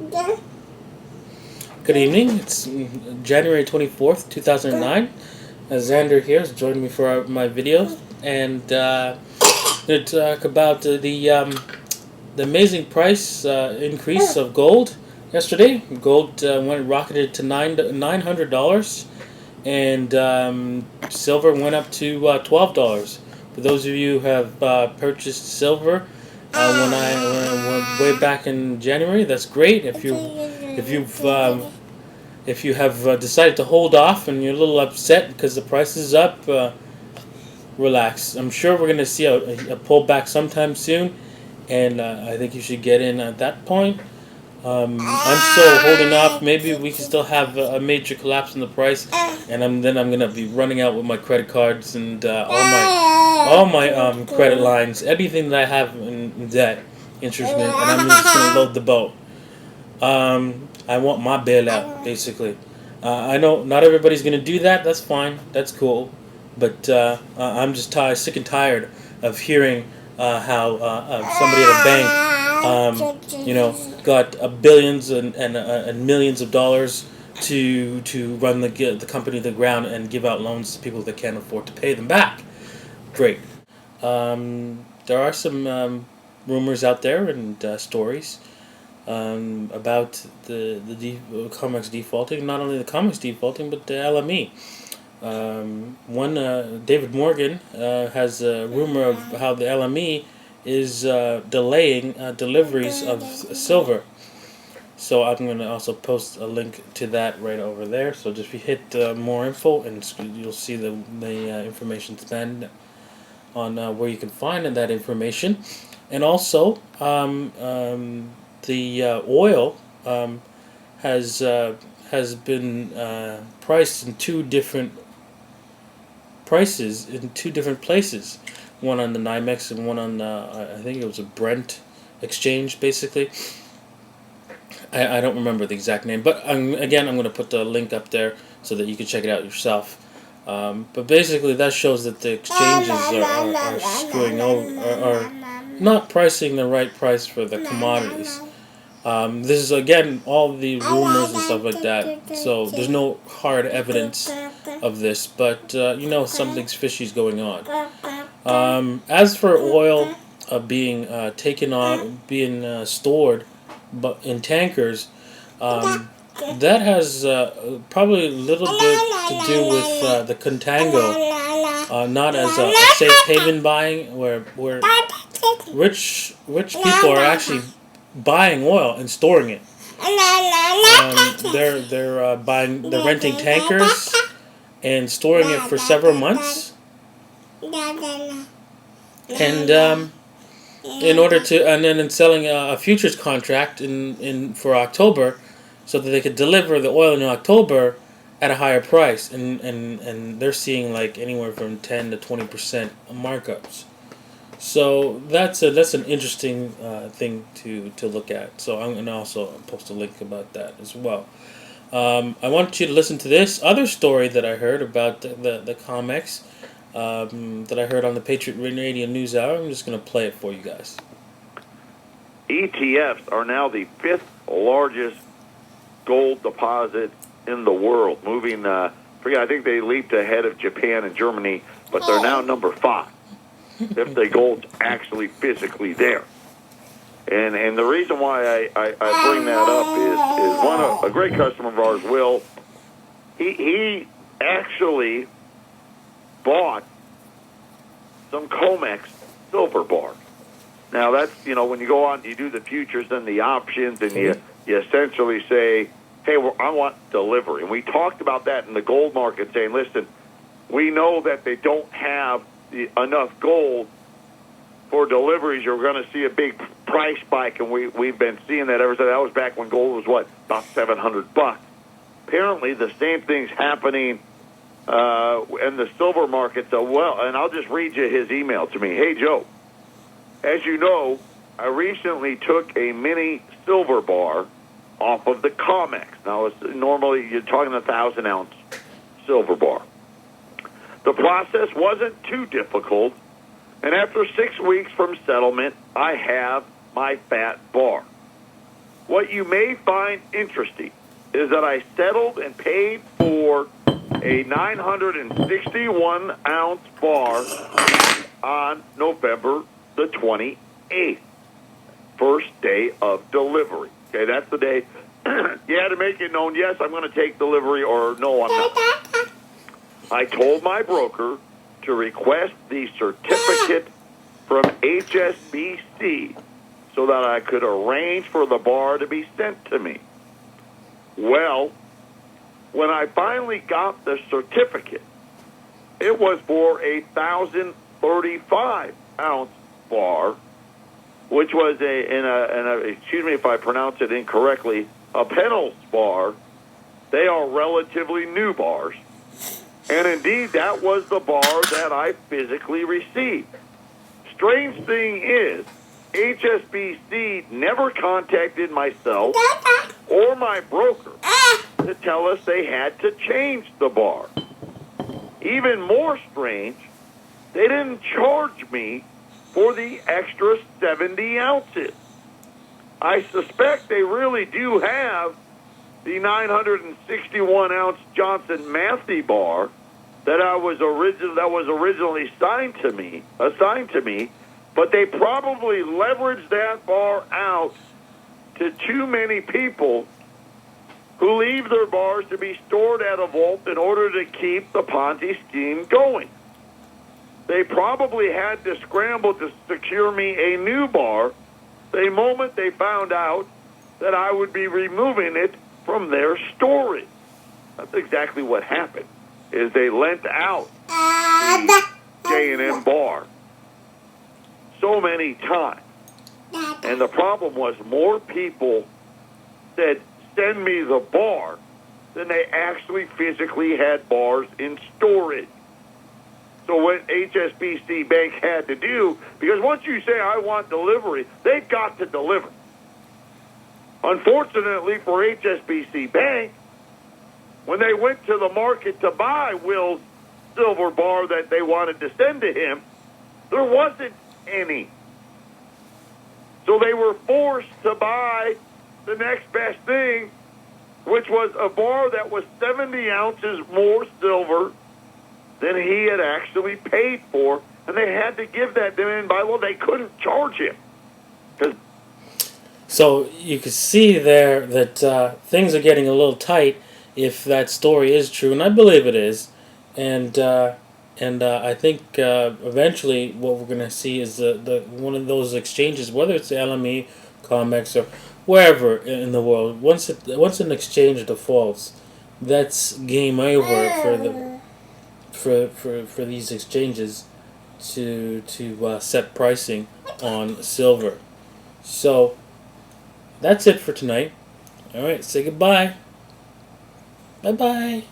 Good evening. It's January 24th, 2009. Xander here has joined me for my videos, and to talk about the amazing price increase of gold yesterday. Gold went rocketed to $900, and silver went up to $12. For those of you who have purchased silver when I went way back in January, that's great. If you have decided to hold off and you're a little upset because the price is up, relax. I'm sure we're going to see a pullback sometime soon, and I think you should get in at that point. I'm still holding off. Maybe we can still have a major collapse in the price, and I'm gonna be running out with my credit cards and all my credit lines, everything that I have in debt, interest, and I'm just gonna load the boat. I want my bailout, basically. I know not everybody's gonna do that. That's fine. That's cool. But I'm just sick and tired of hearing how somebody at a bank, got billions and millions of dollars to run the company to the ground and give out loans to people that can't afford to pay them back. Great. There are some rumors out there and stories about the COMEX defaulting. Not only the COMEX defaulting, but the LME. David Morgan has a rumor of how the LME is delaying deliveries of silver. So I'm going to also post a link to that right over there. So just hit more info, and you'll see the information stand on where you can find that information. And also, the oil has been priced in two different prices in two different places. One on the NYMEX and one on I think it was a Brent exchange, basically. I don't remember the exact name, but I'm going to put the link up there so that you can check it out yourself. But basically, that shows that the exchanges are screwing over, are not pricing the right price for the commodities. This is again all the rumors and stuff like that, so there's no hard evidence of this, but something's fishy is going on. As for oil being taken on, being stored, but in tankers, that has probably a little bit to do with the Contango, not as a safe haven buying, where rich people are actually buying oil and storing it. They're renting tankers and storing it for several months, and then selling a futures contract in for October, so that they could deliver the oil in October at a higher price, and they're seeing like anywhere from 10 to 20% markups. So that's an interesting thing to look at. So I'm going to also post a link about that as well. I want you to listen to this other story that I heard about the COMEX that I heard on the Patriot Radio News Hour. I'm just going to play it for you guys. ETFs are now the 5th largest gold deposit in the world. Moving, I think they leaped ahead of Japan and Germany, but they're now number 5. If the gold's actually physically there. And the reason why I bring that up is a great customer of ours, Will, he actually bought some COMEX silver bars. Now that's, when you go on, you do the futures and the options, and you essentially say, hey, I want delivery. And we talked about that in the gold market, saying, listen, we know that they don't have enough gold for deliveries. You're going to see a big price spike, and we've been seeing that ever since. That was back when gold was about $700. Apparently, the same thing's happening in the silver market. So, and I'll just read you his email to me. Hey, Joe, as you know, I recently took a mini silver bar off of the COMEX. Now, normally you're talking 1,000-ounce silver bar. The process wasn't too difficult, and after 6 weeks from settlement, I have my fat bar. what you may find interesting is that I settled and paid for a 961-ounce bar on November the 28th, first day of delivery. Okay, that's the day you had to make it known, yes, I'm going to take delivery, or no, I'm not. I told my broker to request the certificate from HSBC so that I could arrange for the bar to be sent to me. Well, when I finally got the certificate, it was for a 1,035-ounce bar, which was excuse me if I pronounce it incorrectly, a Pennell's bar. They are relatively new bars. And indeed, that was the bar that I physically received. Strange thing is, HSBC never contacted myself or my broker to tell us they had to change the bar. Even more strange, they didn't charge me for the extra 70 ounces. I suspect they really do have the 961-ounce Johnson Matthey bar that was originally assigned to me, but they probably leveraged that bar out to too many people who leave their bars to be stored at a vault in order to keep the Ponzi scheme going. They probably had to scramble to secure me a new bar the moment they found out that I would be removing it from their storage. That's exactly what happened, is they lent out the J&M bar so many times. And the problem was more people said, send me the bar, than they actually physically had bars in storage. So what HSBC Bank had to do, because once you say, I want delivery, they've got to deliver. Unfortunately for HSBC Bank, when they went to the market to buy Will's silver bar that they wanted to send to him, there wasn't any. So they were forced to buy the next best thing, which was a bar that was 70 ounces more silver than he had actually paid for, and they had to give that to him by law. They couldn't charge him. So you can see there that things are getting a little tight if that story is true, and I believe it is. And I think eventually what we're going to see is the one of those exchanges, whether it's the LME, COMEX, or wherever in the world. Once an exchange defaults, that's game over for these exchanges to set pricing on silver. So that's it for tonight. All right, say goodbye. Bye bye.